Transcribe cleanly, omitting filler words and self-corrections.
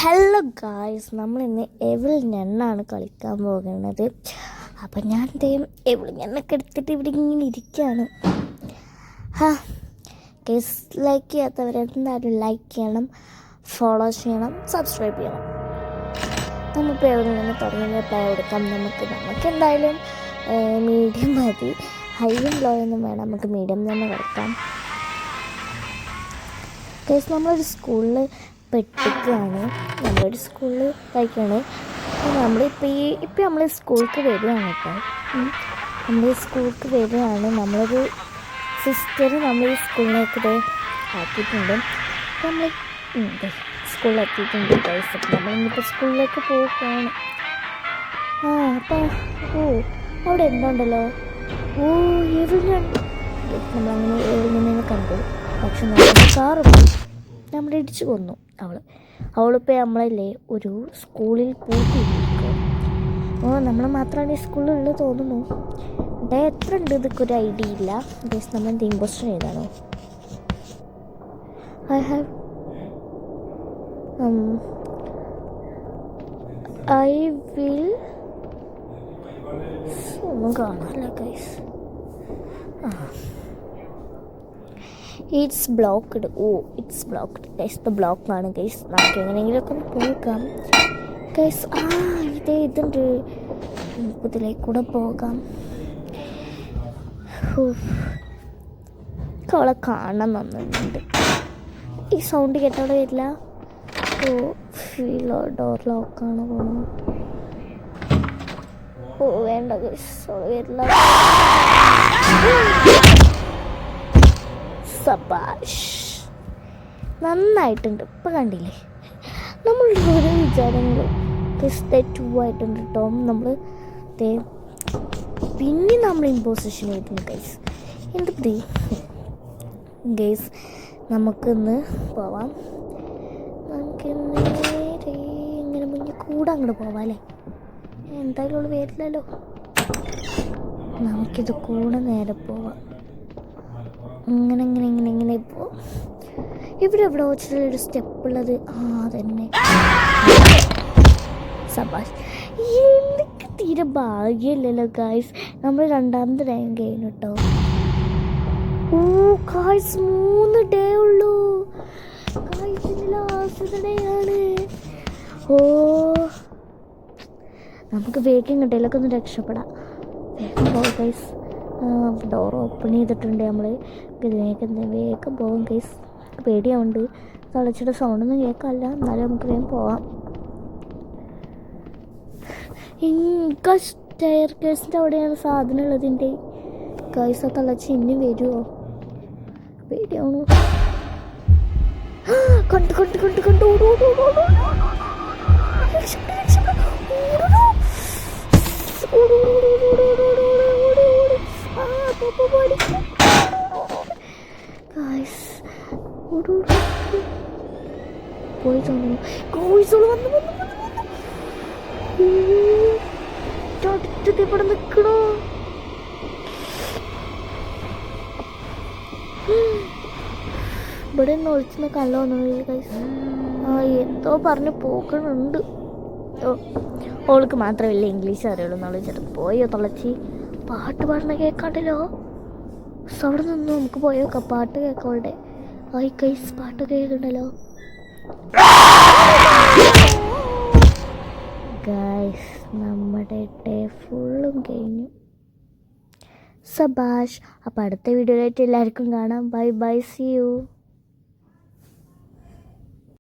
Hello guys, നമ്മളിന്ന് evil ഞണ്ണാണ് കളിക്കാൻ പോകുന്നത്. അപ്പം ഞാൻ എവിൾ ഞണ്ണൊക്കെ എടുത്തിട്ട് ഇവിടെ ഇങ്ങനെ ഇരിക്കുകയാണ്. ഗൈസ്, ലൈക്ക് ചെയ്യാത്തവരെന്തായാലും ലൈക്ക് ചെയ്യണം, ഫോളോ ചെയ്യണം, സബ്സ്ക്രൈബ് ചെയ്യണം. നമ്മളിപ്പോൾ എവിൾ ഞണ്ണ് തുടങ്ങുന്ന പ്ലേ എടുക്കാം. നമുക്ക് എന്തായാലും മീഡിയം മതി, ഹൈയും ലോയൊന്നും വേണം, നമുക്ക് മീഡിയം തന്നെ കളിക്കാം. ഗൈസ്, നമ്മളൊരു സ്കൂളിൽ പെട്ടിക്കുകയാണ്, നമ്മളൊരു സ്കൂളിൽ കളിക്കുകയാണ്. ഇപ്പം നമ്മൾ സ്കൂൾക്ക് വരികയാണ് കേട്ടോ. നമ്മൾ സ്കൂൾക്ക് വരികയാണ്. നമ്മളൊരു സിസ്റ്റർ നമ്മൾ ഈ സ്കൂളിലേക്ക് ആക്കിയിട്ടുണ്ട്. നമ്മൾ സ്കൂളിലെത്തിയിട്ടുണ്ട് ഗൈസ്. അപ്പം നമ്മളിന്നിപ്പോൾ സ്കൂളിലേക്ക് പോവുകയാണ്. അപ്പം അവിടെ എന്തുണ്ടല്ലോ, നമ്മളങ്ങനെ എവിൾ നിന്ന് കണ്ടു. പക്ഷെ നമ്മൾ കാറ് നമ്മൾ ഇടിച്ചു കൊന്നു. അവളിപ്പോൾ നമ്മളല്ലേ ഒരു സ്കൂളിൽ പൂട്ടിയിരിക്കുക. നമ്മൾ മാത്രമാണ് ഈ സ്കൂളിലുള്ളത് തോന്നുന്നു. എത്ര ഉണ്ട് ഇതൊക്കെ ഒരു ഐഡിയ ഇല്ല. ജസ്റ്റ് നമ്മൾ എന്ത് ഇമ്പോസ്റ്റർ ചെയ്താണോ? ഐ വിൽ ഒന്നും കാണാമല്ല guys. It's blocked. It's blocked guys. ഇത് ബ്ലോക്കാണ് ഗൈസ്. നമുക്ക് എങ്ങനെയെങ്കിലുമൊക്കെ ഒന്ന് പോകാം ഗൈസ്. ഇതുണ്ട്, ഇതിലേക്ക് കൂടെ പോകാം. അവളെ കാണാൻ നന്നുണ്ട്. ഈ സൗണ്ട് കേട്ടവിടെ വരില്ല. ഡോർ ലോക്കാണ് തോന്നുന്നു. വേണ്ട ഗൈസ്, അവൾ വരില്ല. സബാഷ്, നന്നായിട്ടുണ്ട്. ഇപ്പം കണ്ടില്ലേ, നമ്മളുടെ ഓരോ വിചാരങ്ങൾ തെറ്റുമായിട്ടുണ്ട് കേട്ടോ. നമ്മൾ പിന്നെ നമ്മൾ ഇമ്പോസിഷൻ ചെയ്തിട്ടുണ്ട് ഗൈസ്. എന്ത് ഗൈസ്, നമുക്കിന്ന് പോവാം. നമുക്ക് നേരെ ഇങ്ങനെ മുന്നിൽ കൂടെ അങ്ങോട്ട് പോവാം അല്ലേ? എന്തായാലും അവൾ വരില്ലല്ലോ. നമുക്കിത് കൂടെ നേരെ പോവാം. ഇങ്ങനെ ഇപ്പോൾ ഇവിടെ വെച്ചിട്ടൊരു സ്റ്റെപ്പുള്ളത്. അതന്നെ സബാഷ്. എനിക്ക് തീരെ ഭാഗ്യമില്ലല്ലോ ഗായ്സ്. നമ്മൾ രണ്ടാമത്തെ റാങ്ക് കഴിഞ്ഞു കേട്ടോ. ഗായ്സ് 3 ഡേ ഉള്ളൂ ഗായ്സ്. ലാസ്റ്റ് ഡേ ആണ്. നമുക്ക് വേഗം കിട്ടിയാലൊക്കെ ഒന്ന് രക്ഷപ്പെടാം. വേഗം പോകാം ഗൈസ്. ഡോർ ഓപ്പൺ ചെയ്തിട്ടുണ്ട് നമ്മൾ. വേഗം പോകാം ഗൈസ്. പേടിയാവുണ്ട്, തളച്ചിട്ട് സൗണ്ടൊന്നും കേൾക്കാമല്ല. എന്നാലും നമുക്ക് വേഗം പോവാം. എനിക്ക് സ്റ്റെയർ കേസിൻ്റെ അവിടെയാണ് സാധനം ഉള്ളതിൻ്റെ ഗൈസ്. തളച്ച് ഇനി വരുമോ? പേടിയാവണു. കണ്ടു പോയി തോന്നുന്നു. കോഴിസോള് വന്നു ഇവിടെ നിൽക്കണോ? ഇവിടെ നിന്ന് ഒളിച്ചിന്ന് കള്ള വന്നു ഗൈസ്. എന്തോ പറഞ്ഞ് പോക്കണുണ്ട്. ഓൾക്ക് മാത്രമല്ല ഇംഗ്ലീഷ് അറിയുള്ളൂ എന്നുള്ള ചെറുപ്പം. പോയോ തുളച്ചി? പാട്ട് പാടണ കേൾക്കാണ്ടല്ലോ. അവിടെ നിന്നു നമുക്ക് പോയോക്കാം. പാട്ട് കേൾക്കോളുടെ. ഗൈസ്, പാട്ട് കേൾക്കണ്ടല്ലോ ഗൈസ്. നമ്മുടെ ഡേ ഫുള്ളും കഴിഞ്ഞു. സബാഷ്. അപ്പോൾ അടുത്ത വീഡിയോയിലായിട്ട് എല്ലാവർക്കും കാണാം. Bye bye, see U.